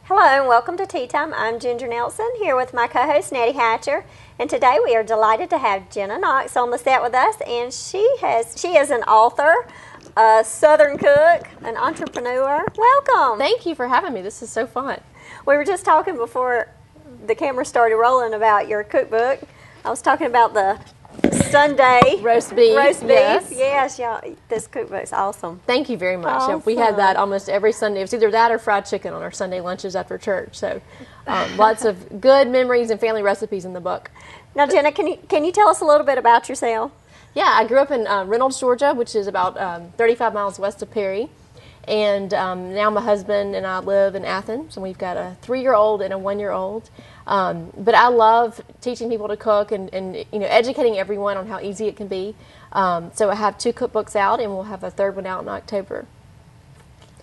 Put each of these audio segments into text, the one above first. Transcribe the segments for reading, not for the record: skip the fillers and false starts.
Hello and welcome to Tea Time. I'm Ginger Nelson here with my co-host Nettie Hatcher, and today we are delighted to have Gena Knox on the set with us, and she is an author, a Southern cook, an entrepreneur. Welcome. Thank you for having me. This is so fun. We were just talking before the camera started rolling about your cookbook. I was talking about the Sunday roast beef. Yes, y'all. This cookbook's awesome. Thank you very much. Awesome. We had that almost every Sunday. It was either that or fried chicken on our Sunday lunches after church. So lots of good memories and family recipes in the book. Now, Gena, can you tell us a little bit about yourself? Yeah, I grew up in Reynolds, Georgia, which is about 35 miles west of Perry. And now my husband and I live in Athens, and we've got a 3-year-old and a 1-year-old. But I love teaching people to cook and educating everyone on how easy it can be. So I have 2 cookbooks out, and we'll have a 3rd one out in October.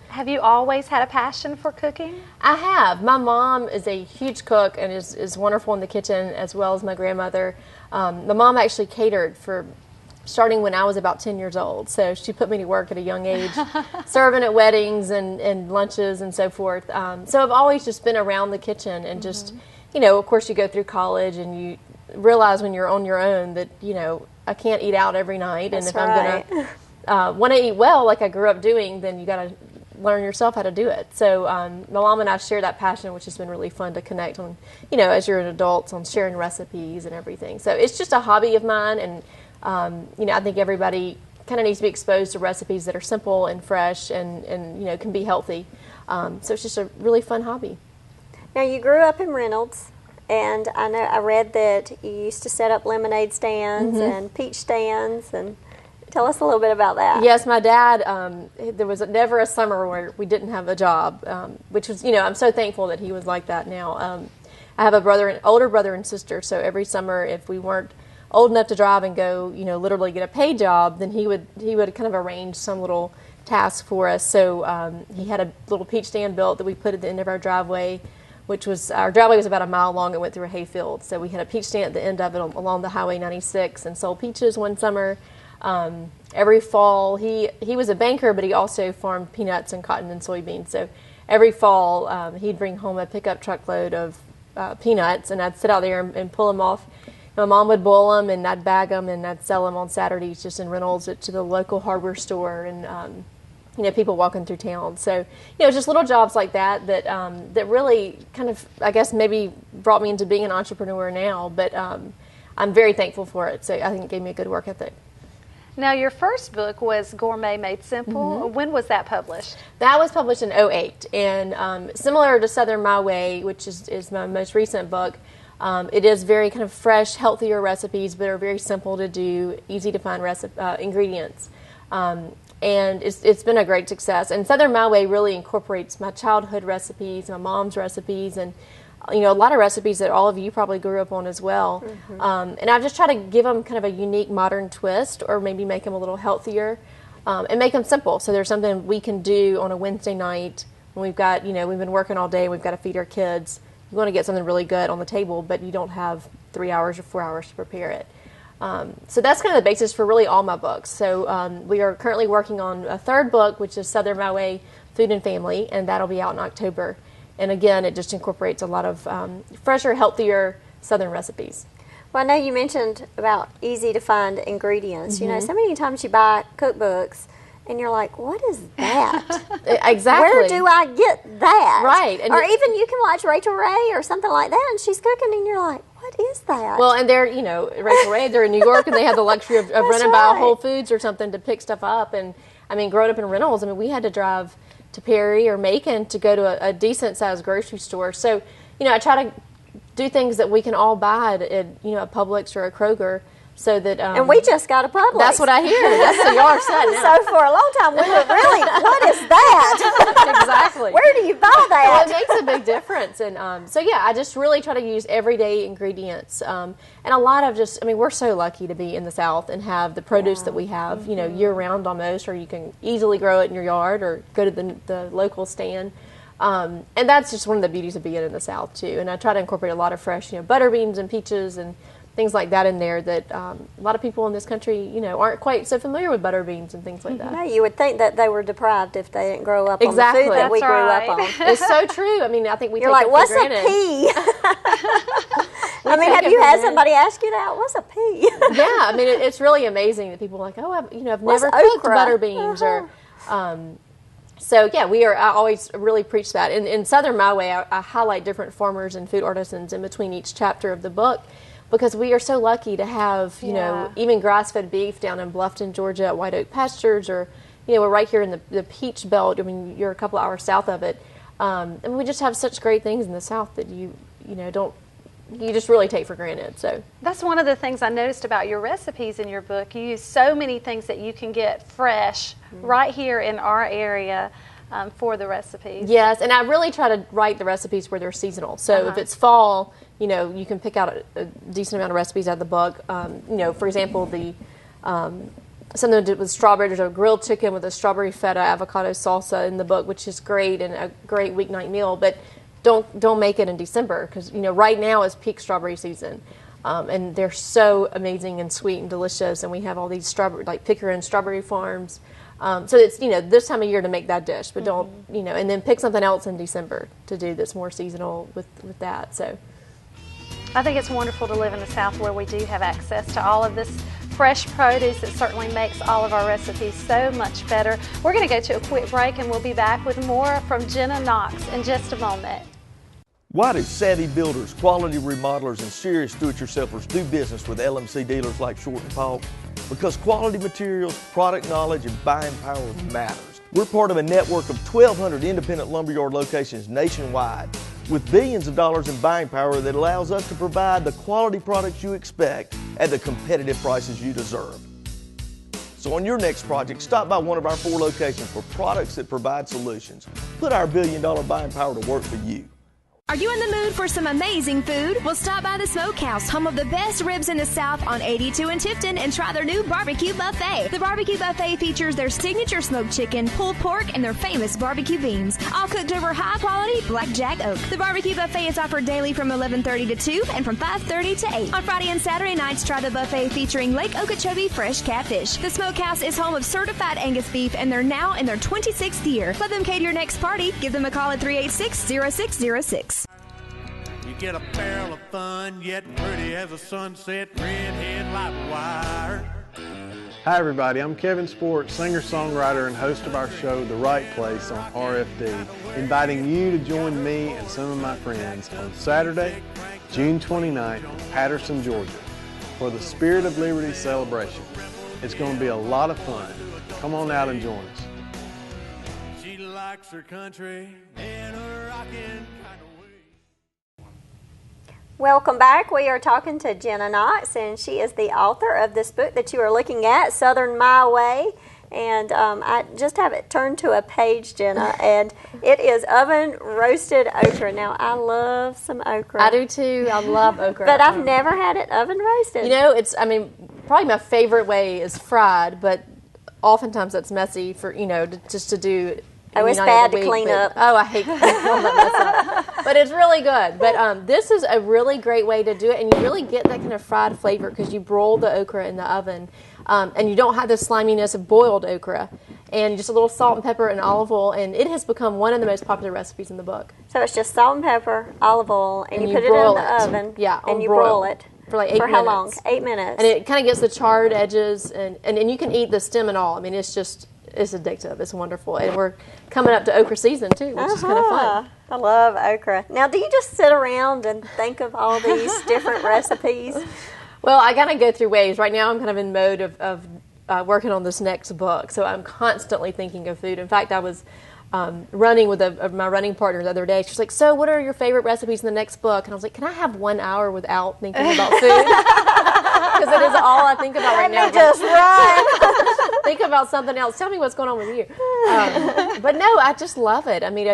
Have you always had a passion for cooking? I have. My mom is a huge cook and is wonderful in the kitchen, as well as my grandmother. My mom actually catered for starting when I was about 10 years old. So she put me to work at a young age, serving at weddings and lunches and so forth. So I've always just been around the kitchen and just, of course you go through college and you realize when you're on your own that, I can't eat out every night. That's and if I'm going to want to eat well like I grew up doing, then you got to learn yourself how to do it. So my mom and I share that passion, which has been really fun to connect on, as you're an adult, on sharing recipes and everything. So it's just a hobby of mine, and I think everybody kind of needs to be exposed to recipes that are simple and fresh and can be healthy. So it's just a really fun hobby. Now, you grew up in Reynolds, and I read that you used to set up lemonade stands and peach stands, and tell us a little bit about that. Yes, my dad, there was never a summer where we didn't have a job, which was, I'm so thankful that he was like that now. I have an older brother and sister, so every summer if we weren't old enough to drive and go, literally get a paid job, then he would kind of arrange some little task for us. So he had a little peach stand built that we put at the end of our driveway, our driveway was about a mile long and went through a hayfield. So we had a peach stand at the end of it along the Highway 96 and sold peaches one summer. Every fall, he was a banker, but he also farmed peanuts and cotton and soybeans. So every fall, he'd bring home a pickup truckload of peanuts, and I'd sit out there and pull them off. My mom would boil them, and I'd bag them, and I'd sell them on Saturdays just in Reynolds to the local hardware store and, people walking through town. So, just little jobs like that that really kind of, I guess, maybe brought me into being an entrepreneur now. But I'm very thankful for it. So I think it gave me a good work ethic. Now, your first book was Gourmet Made Simple. When was that published? That was published in 2008. And similar to Southern My Way, which is my most recent book, it is very kind of fresh, healthier recipes, but are very simple to do, easy to find ingredients. And it's been a great success. And Southern My Way really incorporates my childhood recipes, my mom's recipes, and a lot of recipes that all of you probably grew up on as well. And I've just tried to give them kind of a unique modern twist, or maybe make them a little healthier, and make them simple. So there's something we can do on a Wednesday night when we've got, we've been working all day and we've got to feed our kids. You want to get something really good on the table, but you don't have 3 hours or 4 hours to prepare it. So that's kind of the basis for really all my books. So we are currently working on a 3rd book, which is Southern My Way, Food and Family, and that'll be out in October. And again, it just incorporates a lot of fresher, healthier Southern recipes. Well, I know you mentioned about easy to find ingredients. So many times you buy cookbooks and you're like, what is that? Exactly. Where do I get that? Right. And even you can watch Rachel Ray or something like that, and she's cooking, and you're like, what is that? Well, and they're, Rachel Ray, they're in New York, and they have the luxury of running by a Whole Foods or something to pick stuff up. And, growing up in Reynolds, we had to drive to Perry or Macon to go to a decent-sized grocery store. So, I try to do things that we can all buy at a Publix or a Kroger, so that and we just got a Publix. That's what I hear. That's the yard set now. So for a long time we were really, what is that? Exactly. Where do you buy that? Well, it makes a big difference. And I just really try to use everyday ingredients. And a lot of we're so lucky to be in the South and have the produce that we have, year round almost, or you can easily grow it in your yard or go to the local stand. And that's just one of the beauties of being in the South too. And I try to incorporate a lot of fresh, butter beans and peaches and things like that in there that a lot of people in this country, you know, aren't quite so familiar with butter beans and things like that. No, you would think that they were deprived if they didn't grow up Exactly. on the food that we That's grew right. up on. It's so true. I mean, I think we You're take like, it what's for a granted. pea? I mean, take have it you for had granted. somebody ask you that? What's a pea? Yeah, I mean, it's really amazing that people are like, oh, I've What's never cooked okra? butter beans or. So yeah, I always really preach that. In Southern My Way, I highlight different farmers and food artisans in between each chapter of the book, because we are so lucky to have, you know, even grass-fed beef down in Bluffton, Georgia at White Oak Pastures, or, you know, we're right here in the Peach Belt. I mean, you're a couple hours south of it. And we just have such great things in the South that you just really take for granted. So That's one of the things I noticed about your recipes in your book. You use so many things that you can get fresh right here in our area for the recipes. yes, and I really try to write the recipes where they're seasonal. So if it's fall, you know, you can pick out a decent amount of recipes out of the book. You know, for example, something to do with strawberry. There's a grilled chicken with a strawberry feta avocado salsa in the book, which is great and a great weeknight meal. But don't make it in December, because, you know, right now is peak strawberry season, and they're so amazing and sweet and delicious. And we have all these strawberry, like Pickering strawberry farms. So it's, you know, this time of year to make that dish, but don't, you know, and then pick something else in December to do that's more seasonal with that. So I think it's wonderful to live in the South where we do have access to all of this fresh produce. It certainly makes all of our recipes so much better. We're going to go to a quick break, and we'll be back with more from Gena Knox in just a moment. Why do savvy builders, quality remodelers, and serious do-it-yourselfers do business with LMC dealers like Short and Paul? Because quality materials, product knowledge, and buying power matters. We're part of a network of 1,200 independent lumberyard locations nationwide with billions of dollars in buying power that allows us to provide the quality products you expect at the competitive prices you deserve. So on your next project, stop by one of our 4 locations for products that provide solutions. Put our billion-dollar buying power to work for you. Are you in the mood for some amazing food? Well, stop by the Smokehouse, home of the best ribs in the South on 82 in Tifton, and try their new barbecue buffet. The barbecue buffet features their signature smoked chicken, pulled pork, and their famous barbecue beans, all cooked over high-quality blackjack oak. The barbecue buffet is offered daily from 11:30 to 2 and from 5:30 to 8. On Friday and Saturday nights, try the buffet featuring Lake Okeechobee fresh catfish. The Smokehouse is home of certified Angus beef, and they're now in their 26th year. Let them cater your next party. Give them a call at 386-0606. You get a barrel of fun, yet pretty as a sunset, redhead like wire. Hi everybody, I'm Kevin Sport, singer-songwriter and host of our show, The Right Place on RFD, inviting you to join me and some of my friends on Saturday, June 29th in Patterson, Georgia, for the Spirit of Liberty celebration. It's going to be a lot of fun. Come on out and join us. She likes her country in a rockin' kind of way. Welcome back. We are talking to Gena Knox, and she is the author of this book that you are looking at, Southern My Way. And I just have it turned to a page, Gena, and it is oven roasted okra. Now, I love some okra. I do too. I love okra. But I've never had it oven roasted. You know, probably my favorite way is fried, but oftentimes that's messy for, you know, just to do. Oh, it's night bad of the to week, clean but- up. Oh, I hate cleaning all that mess up. But it's really good. But this is a really great way to do it, and you really get that kind of fried flavor because you broil the okra in the oven, and you don't have the sliminess of boiled okra, and just a little salt and pepper and olive oil, and it has become one of the most popular recipes in the book. So it's just salt and pepper, olive oil, and you put it in broil the oven. Yeah, and on you broil. broil it. For like 8 minutes. For how long? 8 minutes. And it kind of gets the charred edges, and you can eat the stem and all. I mean, it's addictive. It's wonderful. And we're coming up to okra season, too, which is kind of fun. I love okra. Now, do you just sit around and think of all these different recipes? Well, I got to go through waves. Right now, I'm kind of in mode of working on this next book, so I'm constantly thinking of food. In fact, I was running with my running partner the other day. She was like, so what are your favorite recipes in the next book? And I was like, can I have 1 hour without thinking about food? Because it is all I think about right now. Just run. Think about something else. Tell me what's going on with you. But no, I just love it. I mean,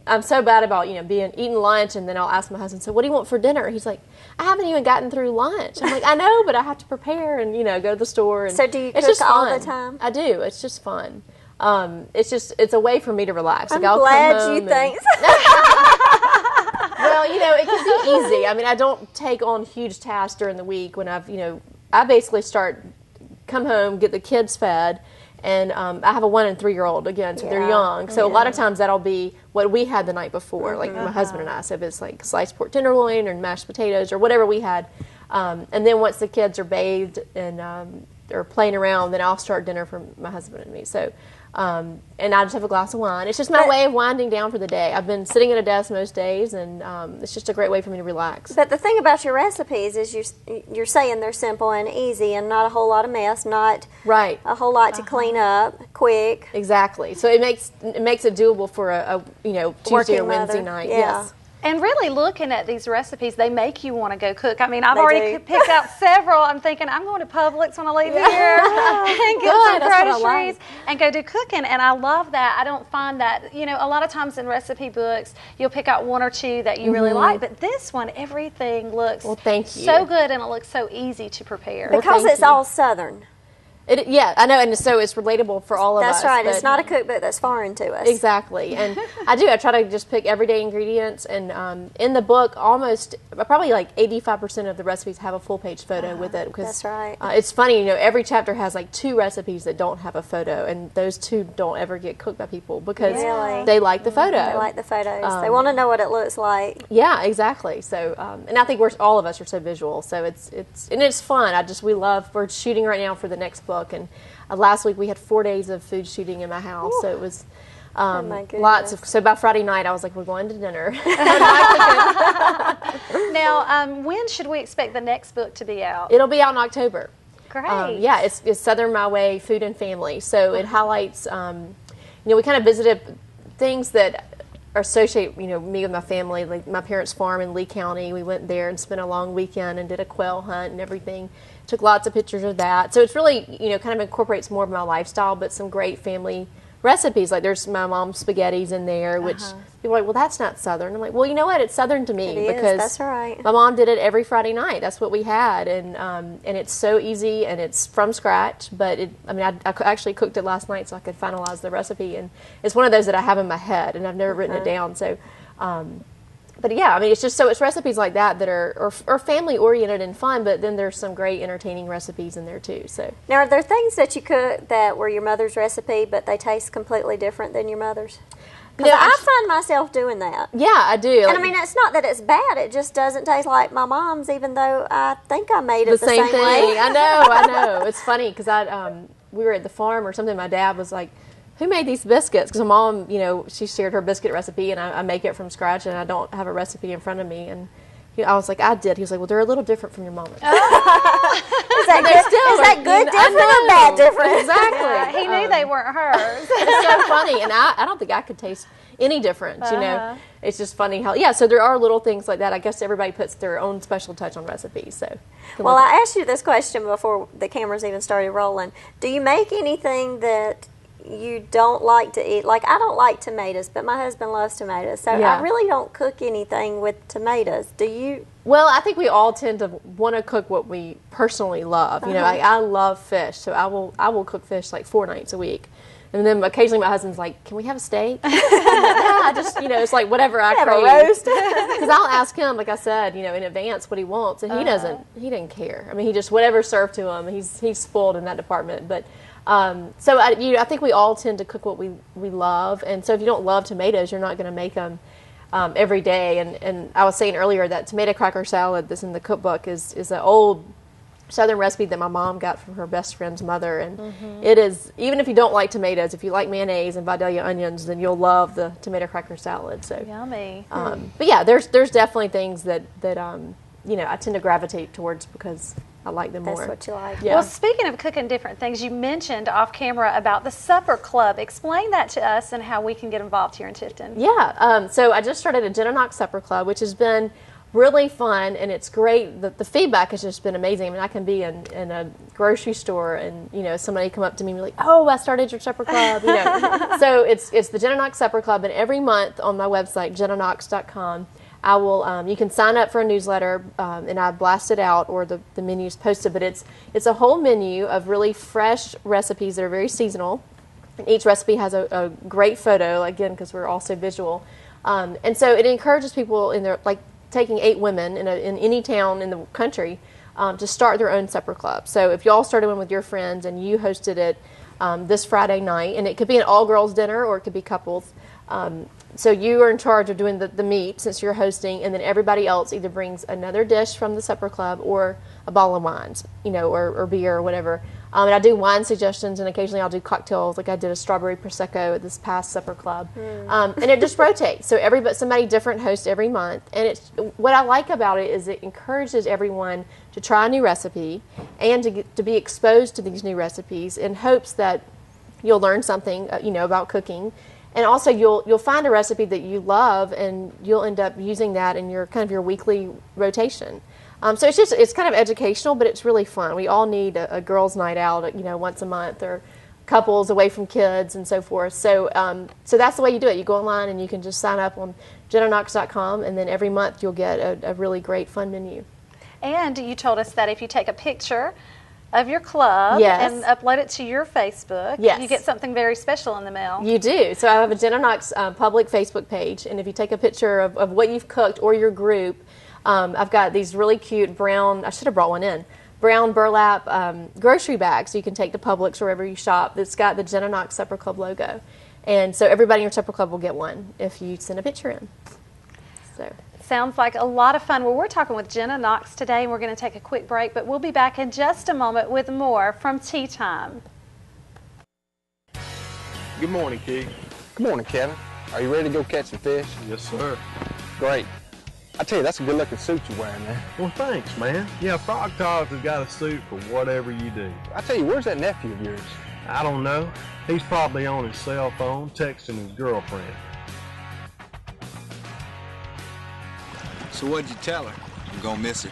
I'm so bad about, eating lunch, and then I'll ask my husband, so what do you want for dinner? He's like, I haven't even gotten through lunch. I'm like, I know, but I have to prepare and, go to the store. And So do you it's cook just all fun. the time? I do. It's just fun. It's a way for me to relax. I'm Like, I'll glad come home you think and- Well, it can be easy. I mean, I don't take on huge tasks during the week when I basically come home, get the kids fed, and I have a 1 and 3 year old again, so they're young. So a lot of times that'll be what we had the night before, like my husband and I. So if it's like sliced pork tenderloin or mashed potatoes or whatever we had, and then once the kids are bathed and are playing around, then I'll start dinner for my husband and me. So. And I just have a glass of wine. It's just my way of winding down for the day. I've been sitting at a desk most days, and it's just a great way for me to relax. But the thing about your recipes is you're saying they're simple and easy and not a whole lot of mess, not a whole lot to clean up, quick. Exactly. So it makes it doable for a Tuesday or Wednesday night. Yeah. Yes. And really looking at these recipes, they make you want to go cook. I mean, I've already picked out several. I'm thinking, I'm going to Publix when I leave here and get some groceries and go do cooking. And I love that. I don't find that, a lot of times in recipe books, you'll pick out 1 or 2 that you really like. But this one, everything looks so good and it looks so easy to prepare. Because it's all Southern. I know, and so it's relatable for all of us. That's right. It's not a cookbook that's foreign to us. Exactly, and I try to just pick everyday ingredients, and in the book, probably like 85% of the recipes have a full-page photo with it. Because, that's right. It's funny, every chapter has like 2 recipes that don't have a photo, and those 2 don't ever get cooked by people because they like the photo. They like the photos. They want to know what it looks like. Yeah, exactly. So, and I think all of us are so visual, so it's fun. We love. We're shooting right now for the next book. And last week we had 4 days of food shooting in my house, so it was lots of. So by Friday night I was like, we're going to dinner. Now, when should we expect the next book to be out? It'll be out in October. Great. It's Southern My Way, Food and Family. So it highlights. We kind of visited things that associate me with my family, like my parents' farm in Lee County. We went there and spent a long weekend and did a quail hunt and everything. Took lots of pictures of that. So it's really, kind of incorporates more of my lifestyle, but some great family recipes. Like there's my mom's spaghettis in there, which people are like, well, that's not Southern. I'm like, well, you know what? It's Southern to me because that's right. My mom did it every Friday night. That's what we had. And it's so easy and it's from scratch. But I actually cooked it last night so I could finalize the recipe. And it's one of those that I have in my head and I've never written it down. So, but yeah, it's recipes like that are family oriented and fun, but then there's some great entertaining recipes in there too. So now, are there things that you cook that were your mother's recipe, but they taste completely different than your mother's? Because I find myself doing that. Yeah, I do. And it's not that it's bad; it just doesn't taste like my mom's, even though I think I made it the same thing. way. I know. It's funny because we were at the farm or something. My dad was like, who made these biscuits? Because my mom, she shared her biscuit recipe, and I make it from scratch, and I don't have a recipe in front of me. And I was like, I did. He was like, well, they're a little different from your mama's. Is that good different or bad different? Exactly. Yeah, he knew they weren't hers. It's so funny, and I don't think I could taste any difference. It's just funny how so there are little things like that. I guess everybody puts their own special touch on recipes. So, well, I asked you this question before the cameras even started rolling. Do you make anything that you don't like to eat? Like, I don't like tomatoes, but my husband loves tomatoes, so I really don't cook anything with tomatoes. Do you? Well, I think we all tend to want to cook what we personally love. I love fish, so I will cook fish like 4 nights a week. And then occasionally my husband's like, can we have a steak? It's like whatever I crave. Have a roast. Because I'll ask him, like I said, in advance what he wants, and he doesn't care. He just, whatever's served to him, he's spoiled in that department. But so I think we all tend to cook what we love. And so if you don't love tomatoes, you're not going to make them every day. And I was saying earlier that tomato cracker salad that's in the cookbook is an old Southern recipe that my mom got from her best friend's mother, and it is, even if you don't like tomatoes, if you like mayonnaise and Vidalia onions, then you'll love the tomato cracker salad. So yummy. But yeah, there's definitely things that I tend to gravitate towards because I like them more. That's what you like. Yeah. Well, speaking of cooking different things, you mentioned off camera about the supper club. Explain that to us and how we can get involved here in Tifton. Yeah. So I just started a Gena Knox supper club, which has been really fun, and it's great. The feedback has just been amazing. I can be in a grocery store and somebody come up to me and be like, oh, I started your supper club. So it's the Gena Knox supper club, and every month on my website genaknox.com I will you can sign up for a newsletter and I blast it out, or the menu's posted, but it's a whole menu of really fresh recipes that are very seasonal, and each recipe has a great photo, again, because we're also visual. And so it encourages people in their, like taking 8 women in any town in the country to start their own supper club. So if y'all started one with your friends and you hosted it this Friday night, and it could be an all-girls dinner or it could be couples. So you are in charge of doing the meat since you're hosting, and then everybody else either brings another dish from the supper club or a bottle of wines, or beer or whatever. And I do wine suggestions, and occasionally I'll do cocktails, like I did a strawberry prosecco at this past supper club. And it just rotates. So somebody different hosts every month. And what I like about it is it encourages everyone to try a new recipe and to be exposed to these new recipes in hopes that you'll learn something, about cooking. And also, you'll find a recipe that you love, and you'll end up using that in your kind of your weekly rotation. So it's kind of educational, but it's really fun. We all need a girls' night out, once a month, or couples away from kids and so forth. So that's the way you do it. You go online and you can just sign up on GenaKnox.com, and then every month you'll get a really great fun menu. And you told us that if you take a picture of your club and upload it to your Facebook, you get something very special in the mail. You do. So I have a Gena Knox public Facebook page, and if you take a picture of what you've cooked or your group, I've got these really cute brown, I should have brought one in, brown burlap grocery bags you can take to Publix or wherever you shop that's got the Gena Knox Supper Club logo. And so everybody in your supper club will get one if you send a picture in. So sounds like a lot of fun. Well, we're talking with Gena Knox today, and we're going to take a quick break, but we'll be back in just a moment with more from Tea Time. Good morning, Keith. Good morning, Kevin. Are you ready to go catch some fish? Yes, sir. Great. I tell you, that's a good-looking suit you're wearing there. Well, thanks, man. Yeah, Frog Togs has got a suit for whatever you do. I tell you, where's that nephew of yours? I don't know. He's probably on his cell phone texting his girlfriend. So what'd you tell her? I'm gonna miss her.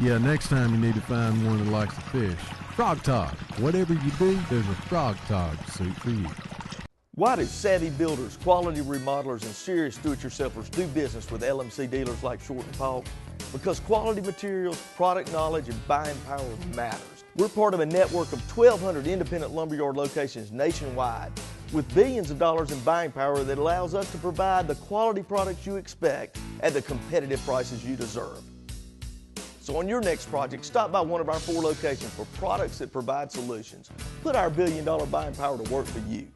Yeah, next time you need to find one that likes to fish. Frog Tog. Whatever you do, there's a Frog Tog suit for you. Why do savvy builders, quality remodelers, and serious do-it-yourselfers do business with LMC dealers like Short and Paul? Because quality materials, product knowledge, and buying power matters. We're part of a network of 1,200 independent lumberyard locations nationwide with billions of dollars in buying power that allows us to provide the quality products you expect at the competitive prices you deserve. So on your next project, stop by one of our 4 locations for products that provide solutions. Put our billion-dollar buying power to work for you.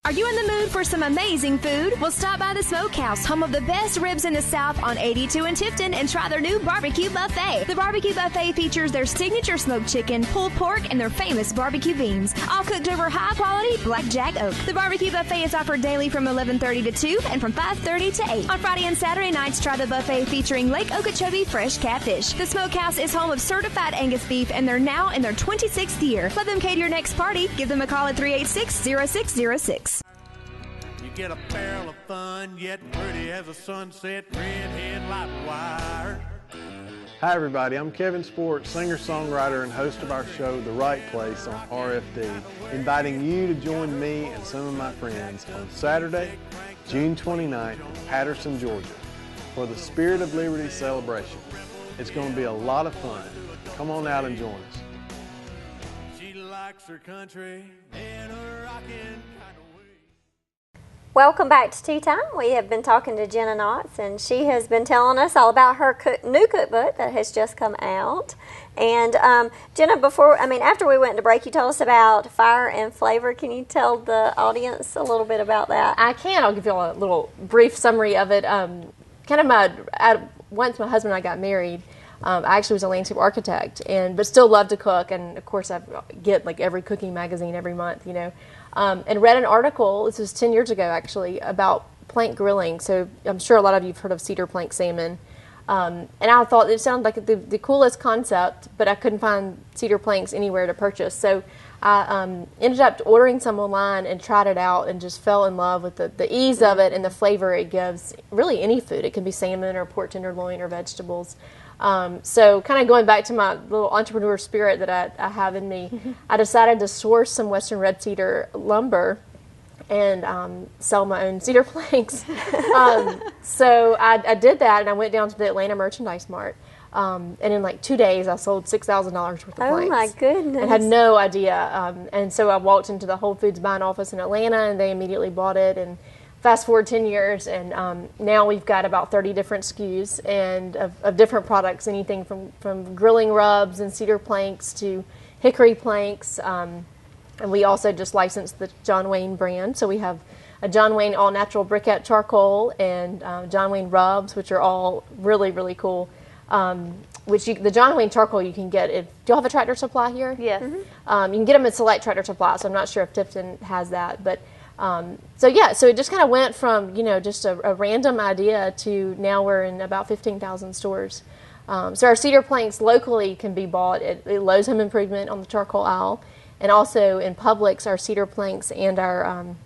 Are you in the mood for some amazing food? Well, stop by the Smokehouse, home of the best ribs in the South on 82 in Tifton, and try their new barbecue buffet. The barbecue buffet features their signature smoked chicken, pulled pork, and their famous barbecue beans, all cooked over high-quality blackjack oak. The barbecue buffet is offered daily from 11:30 to 2 and from 5:30 to 8. On Friday and Saturday nights, try the buffet featuring Lake Okeechobee fresh catfish. The Smokehouse is home of certified Angus beef, and they're now in their 26th year. Let them cater your next party. Give them a call at 386-0606. Get a barrel of fun, yet pretty as a sunset, redhead like wire. Hi everybody, I'm Kevin Sport, singer-songwriter and host of our show, The Right Place on RFD, inviting you to join me and some of my friends on Saturday, June 29th in Patterson, Georgia, for the Spirit of Liberty celebration. It's going to be a lot of fun. Come on out and join us. She likes her country in a rockin' kind of way. Welcome back to Tea Time. We have been talking to Gena Knox, and she has been telling us all about her new cookbook that has just come out. And Gena, after we went to break, you told us about fire and flavor. Can you tell the audience a little bit about that? I can. I'll give you a little brief summary of it. Once my husband and I got married, I actually was a landscape architect, but still loved to cook. And of course, I get like every cooking magazine every month, and read an article, this was 10 years ago actually, about plank grilling. So I'm sure a lot of you have heard of cedar plank salmon. And I thought it sounded like the coolest concept, but I couldn't find cedar planks anywhere to purchase. So I ended up ordering some online and tried it out and just fell in love with the ease of it and the flavor it gives really any food. It can be salmon or pork tenderloin or vegetables. So kind of going back to my little entrepreneur spirit that I have in me, I decided to source some Western red cedar lumber and sell my own cedar planks. So I did that, and I went down to the Atlanta Merchandise Mart. And in like 2 days, I sold $6,000 worth of planks. Oh my goodness! And had no idea. And so I walked into the Whole Foods buying office in Atlanta, and they immediately bought it. And fast forward 10 years, and now we've got about 30 different SKUs and of different products, anything from grilling rubs and cedar planks to hickory planks. And we also just licensed the John Wayne brand. So we have a John Wayne all-natural briquette charcoal and John Wayne rubs, which are all really, really cool. The John Wayne charcoal you can get. Do you have a Tractor Supply here? Yes. You can get them at select Tractor Supply, so I'm not sure if Tifton has that. But so it just kind of went from, just a random idea to now we're in about 15,000 stores. So our cedar planks locally can be bought at Lowe's Home Improvement on the charcoal aisle, and also in Publix, our cedar planks and our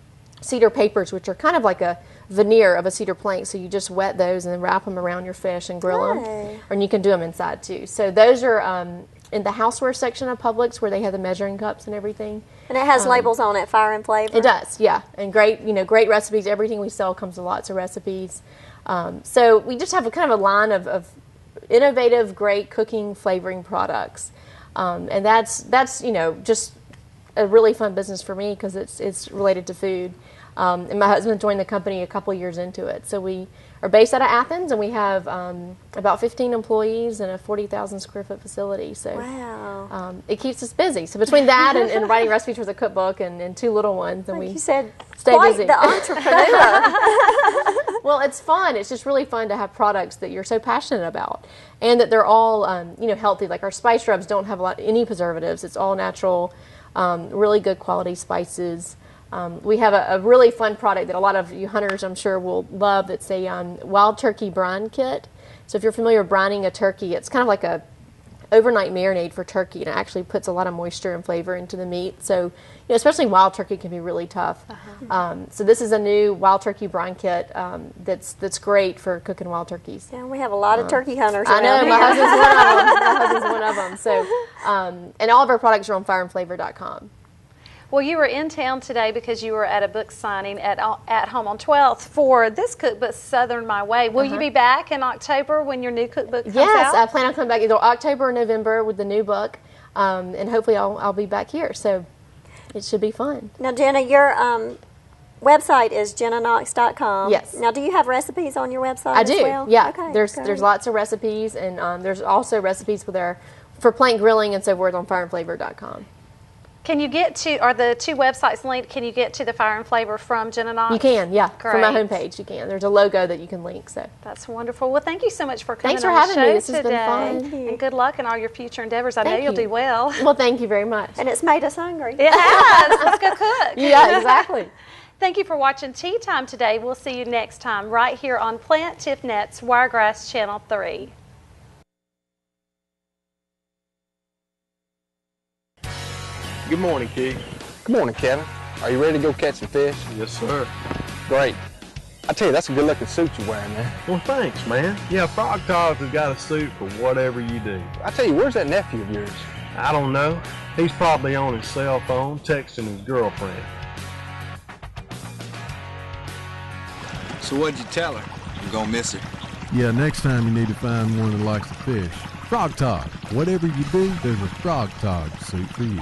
cedar papers, which are kind of like a veneer of a cedar plank. So you just wet those and then wrap them around your fish and grill them. And you can do them inside too. So those are in the houseware section of Publix, where they have the measuring cups and everything. And it has labels on it, Fire and Flavor. It does, yeah. And great recipes. Everything we sell comes with lots of recipes. So we just have a kind of a line of innovative, great cooking, flavoring products. And that's just a really fun business for me because it's related to food. And my husband joined the company a couple years into it. So we are based out of Athens, and we have about 15 employees and a 40,000 square foot facility. So wow. It keeps us busy. So between that and writing recipes for the cookbook and two little ones, and like we you said, stay quite busy. The entrepreneur. Well, it's fun. It's just really fun to have products that you're so passionate about, and that they're all healthy. Like our spice rubs don't have any preservatives. It's all natural, really good quality spices. We have a really fun product that a lot of you hunters, I'm sure, will love. It's a wild turkey brine kit. So if you're familiar with brining a turkey, it's kind of like a overnight marinade for turkey, and it actually puts a lot of moisture and flavor into the meat. So, especially wild turkey can be really tough. So this is a new wild turkey brine kit that's great for cooking wild turkeys. Yeah, we have a lot of turkey hunters. I know, around my here. husband's one of them. So, and all of our products are on fireandflavor.com. Well, you were in town today because you were at a book signing at home on 12th for this cookbook, Southern My Way. Will you be back in October when your new cookbook comes out? Yes, I plan on coming back either October or November with the new book, and hopefully I'll be back here. So it should be fun. Now, Gena, your website is GenaKnox.com. Yes. Now, do you have recipes on your website I do. as well? Yeah. Okay, There's lots of recipes, and there's also recipes for plank grilling and so forth on fireandflavor.com. Can you get to, are the two websites linked? Can you get to the Fire and Flavor from Gena Knox? You can, yeah. Great. From my homepage, you can. There's a logo that you can link. So that's wonderful. Well, thank you so much for coming Thanks for on the having show me. This today. has been fun. And good luck in all your future endeavors. I know Thank you'll you. do well. Well, thank you very much. And it's made us hungry. It has. Let's go cook. Yeah, exactly. Thank you for watching Tea Time today. We'll see you next time right here on Plant TIFNet's Wiregrass Channel 3. Good morning, Keith. Good morning, Kevin. Are you ready to go catch some fish? Yes, sir. Great. I tell you, that's a good-looking suit you're wearing, man. Well, thanks, man. Yeah, Frog Talk has got a suit for whatever you do. I tell you, where's that nephew of yours? I don't know. He's probably on his cell phone texting his girlfriend. So what'd you tell her? I'm gonna miss her. Yeah, next time you need to find one that likes to fish. Frog Talk. Whatever you do, there's a Frog Talk suit for you.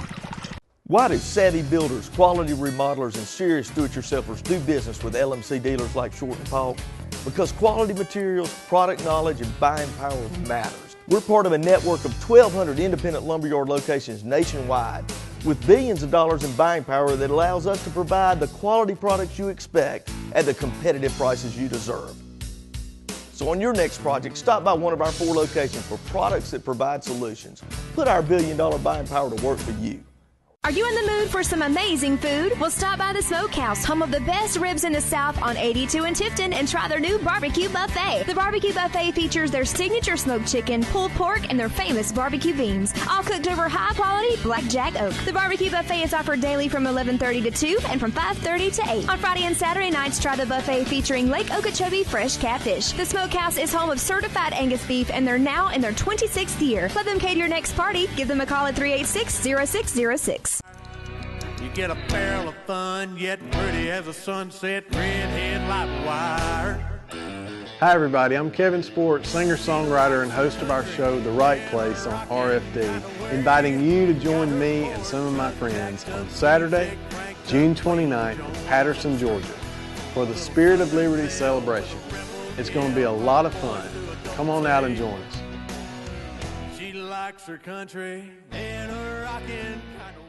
Why do savvy builders, quality remodelers, and serious do-it-yourselfers do business with LMC dealers like Short and Paul? Because quality materials, product knowledge, and buying power matters. We're part of a network of 1,200 independent lumberyard locations nationwide with billions of dollars in buying power that allows us to provide the quality products you expect at the competitive prices you deserve. So on your next project, stop by one of our 4 locations for products that provide solutions. Put our billion-dollar buying power to work for you. Are you in the mood for some amazing food? Well, stop by the Smokehouse, home of the best ribs in the South on 82 in Tifton, and try their new barbecue buffet. The barbecue buffet features their signature smoked chicken, pulled pork, and their famous barbecue beans, all cooked over high-quality blackjack oak. The barbecue buffet is offered daily from 11:30 to 2 and from 5:30 to 8. On Friday and Saturday nights, try the buffet featuring Lake Okeechobee fresh catfish. The Smokehouse is home of certified Angus beef, and they're now in their 26th year. Let them cater your next party. Give them a call at 386-0606. You get a barrel of fun, yet pretty as a sunset, redhead like wire. Hi everybody, I'm Kevin Sport, singer-songwriter and host of our show, The Right Place on RFD, inviting you to join me and some of my friends on Saturday, June 29th in Patterson, Georgia. for the Spirit of Liberty celebration. It's going to be a lot of fun. Come on out and join us. She likes her country and her rockin' kind of